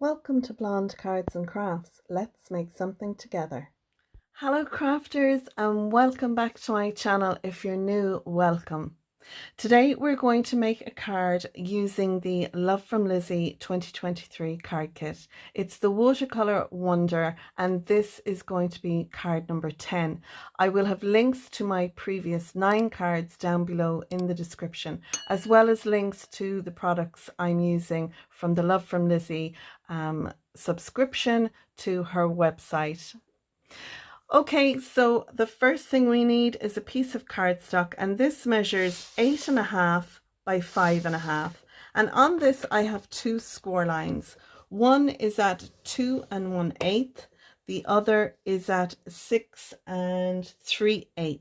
Welcome to Blonde Cards and Crafts. Let's make something together. Hello crafters and welcome back to my channel. If you're new, welcome. Today we're going to make a card using the Love from Lizi 2023 card kit. It's the Watercolour Wonder and this is going to be card number 10. I will have links to my previous 9 cards down below in the description, as well as links to the products I'm using from the Love from Lizi subscription to her website. Okay, so the first thing we need is a piece of cardstock, and this measures 8.5 by 5.5. And on this I have 2 score lines. One is at 2 1/8, the other is at 6 3/8,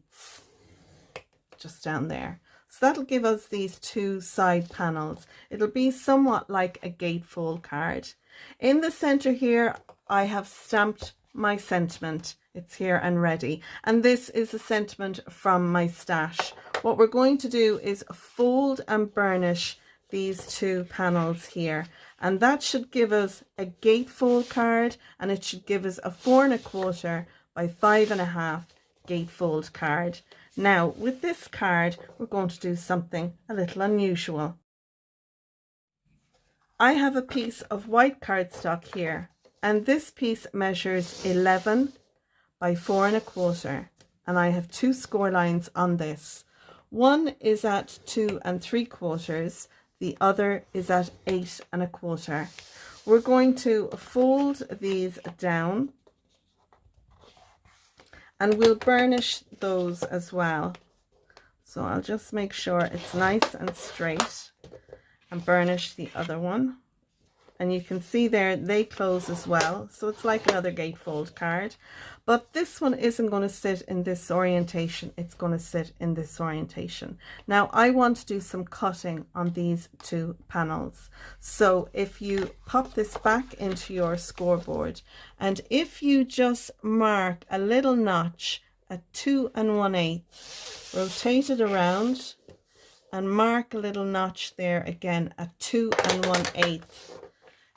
just down there. So that'll give us these 2 side panels. It'll be somewhat like a gatefold card. In the center here, I have stamped my sentiment. It's here and ready, and this is a sentiment from my stash. What we're going to do is fold and burnish these 2 panels here, and that should give us a gatefold card, and it should give us a 4 1/4 by 5.5 gatefold card. Now with this card we're going to do something a little unusual. I have a piece of white cardstock here, and this piece measures 11 by 4 1/4, and I have 2 score lines on this. One is at 2 3/4, the other is at 8 1/4. We're going to fold these down and we'll burnish those as well. So I'll just make sure it's nice and straight and burnish the other one. And you can see there they close as well, so it's like another gatefold card, but this one isn't going to sit in this orientation, it's going to sit in this orientation. Now I want to do some cutting on these 2 panels, so if you pop this back into your scoreboard, and if you just mark a little notch at 2 1/8, rotate it around and mark a little notch there again at 2 1/8,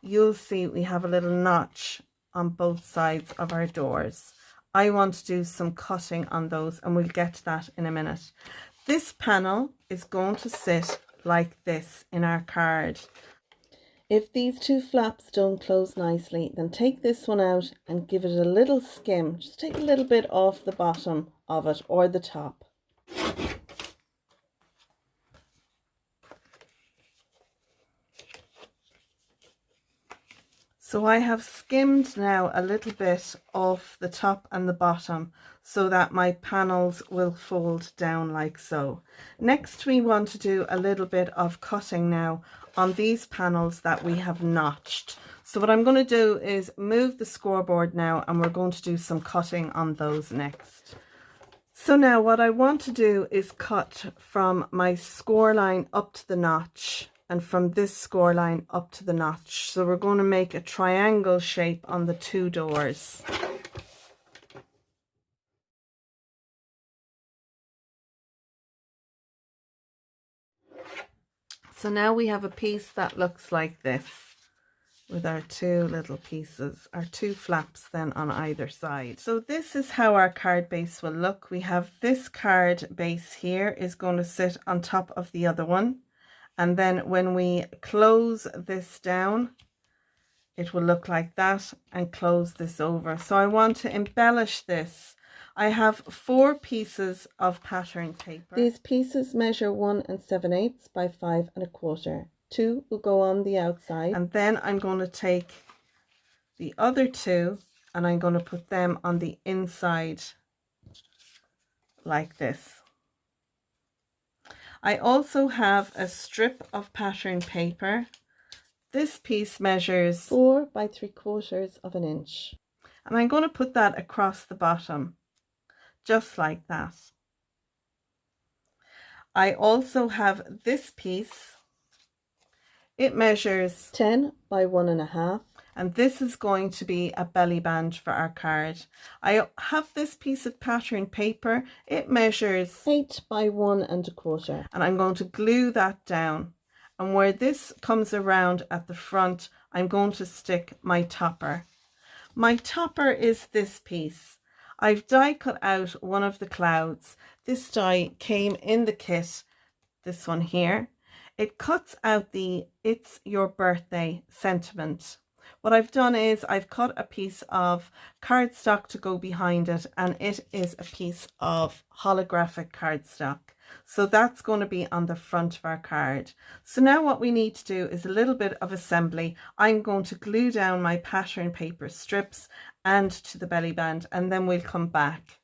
you'll see we have a little notch on both sides of our doors. I want to do some cutting on those, and we'll get to that in a minute. This panel is going to sit like this in our card. If these 2 flaps don't close nicely, then take this one out and give it a little skim. Just take a little bit off the bottom of it or the top. So I have skimmed now a little bit off the top and the bottom so that my panels will fold down like so. Next we want to do a little bit of cutting now on these panels that we have notched. So what I'm going to do is move the scoreboard now, and we're going to do some cutting on those next. So now what I want to do is cut from my score line up to the notch, and from this score line up to the notch. So we're going to make a triangle shape on the 2 doors. So now we have a piece that looks like this, with our 2 little pieces, our 2 flaps then on either side. So this is how our card base will look. We have this card base here is going to sit on top of the other one. And then when we close this down, it will look like that, and close this over. So I want to embellish this. I have 4 pieces of pattern paper. These pieces measure 1 7/8 by 5 1/4. 2 will go on the outside, and then I'm going to take the other 2 and I'm going to put them on the inside like this. I also have a strip of pattern paper. This piece measures 4 by 3/4 of an inch, and I'm going to put that across the bottom just like that. I also have this piece. It measures 10 by 1 1/2, and this is going to be a belly band for our card. I have this piece of pattern paper. It measures 8 by 1 1/4, and I'm going to glue that down, and where this comes around at the front, I'm going to stick my topper. My topper is this piece. I've die cut out one of the clouds. This die came in the kit, this one here. It cuts out the "It's Your Birthday" sentiment. What I've done is I've cut a piece of cardstock to go behind it, and it is a piece of holographic cardstock. So that's going to be on the front of our card. So now what we need to do is a little bit of assembly. I'm going to glue down my pattern paper strips and to the belly band, and then we'll come back.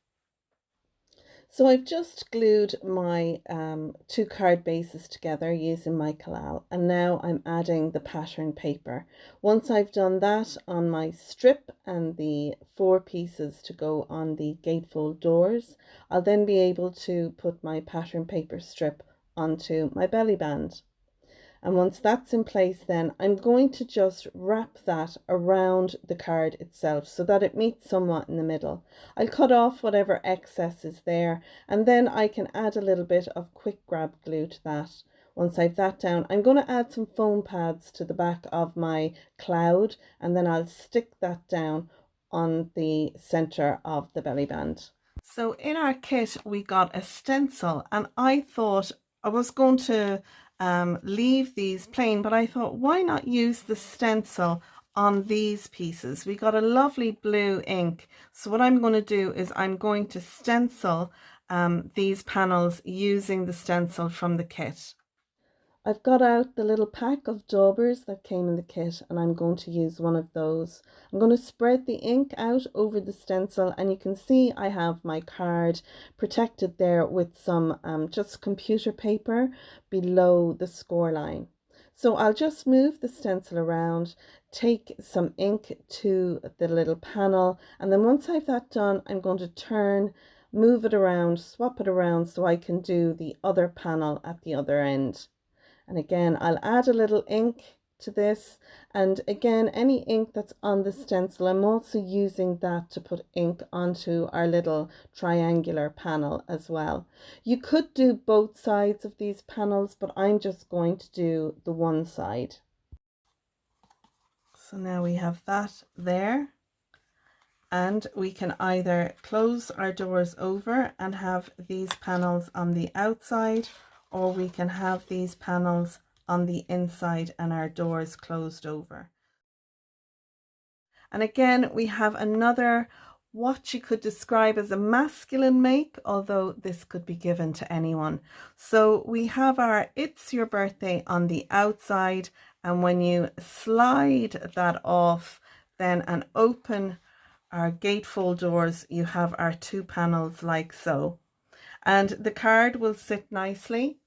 So I've just glued my two card bases together using my collal, and now I'm adding the pattern paper. Once I've done that on my strip and the 4 pieces to go on the gatefold doors, I'll then be able to put my pattern paper strip onto my belly band. And once that's in place, then I'm going to just wrap that around the card itself so that it meets somewhat in the middle. I'll cut off whatever excess is there, and then I can add a little bit of quick grab glue to that. Once I've that down, I'm going to add some foam pads to the back of my cloud, and then I'll stick that down on the center of the belly band. So in our kit we got a stencil, and I thought I was going to leave these plain, but I thought, why not use the stencil on these pieces? We got a lovely blue ink, so what I'm going to do is I'm going to stencil these panels using the stencil from the kit. I've got out the little pack of daubers that came in the kit, and I'm going to use one of those. I'm going to spread the ink out over the stencil, and you can see I have my card protected there with some just computer paper below the score line. So I'll just move the stencil around, take some ink to the little panel, and then once I've that done, I'm going to turn, move it around, swap it around so I can do the other panel at the other end. And again, I'll add a little ink to this, and again, any ink that's on the stencil, I'm also using that to put ink onto our little triangular panel as well. You could do both sides of these panels, but I'm just going to do the one side. So now we have that there, and we can either close our doors over and have these panels on the outside, or we can have these panels on the inside and our doors closed over. And again, we have another, what you could describe as a masculine make, although this could be given to anyone. So we have our "It's Your Birthday" on the outside, and when you slide that off then and open our gatefold doors, you have our 2 panels like so. And the card will sit nicely.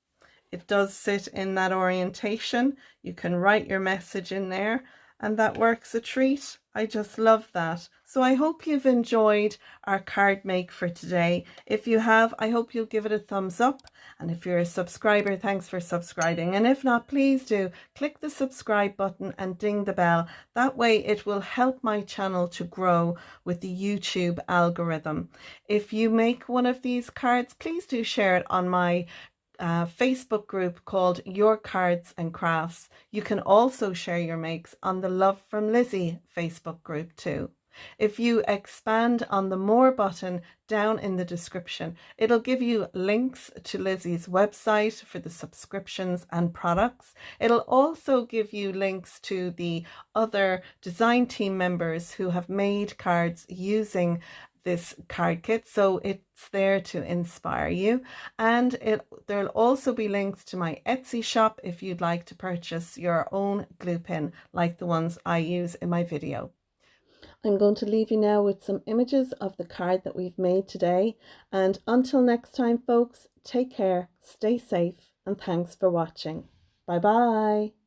It does sit in that orientation. You can write your message in there, and that works a treat. I just love that. So I hope you've enjoyed our card make for today. If you have, I hope you'll give it a thumbs up. And if you're a subscriber, thanks for subscribing. And if not, please do click the subscribe button and ding the bell. That way it will help my channel to grow with the YouTube algorithm. If you make one of these cards, please do share it on my Facebook group called Your Cards and Crafts. You can also share your makes on the Love from Lizi Facebook group too. If you expand on the More button down in the description, it'll give you links to Lizi's website for the subscriptions and products. It'll also give you links to the other design team members who have made cards using this card kit, so it's there to inspire you. And there'll also be links to my Etsy shop if you'd like to purchase your own glue pin like the ones I use in my video. I'm going to leave you now with some images of the card that we've made today, and until next time folks, take care, stay safe, and thanks for watching. Bye bye.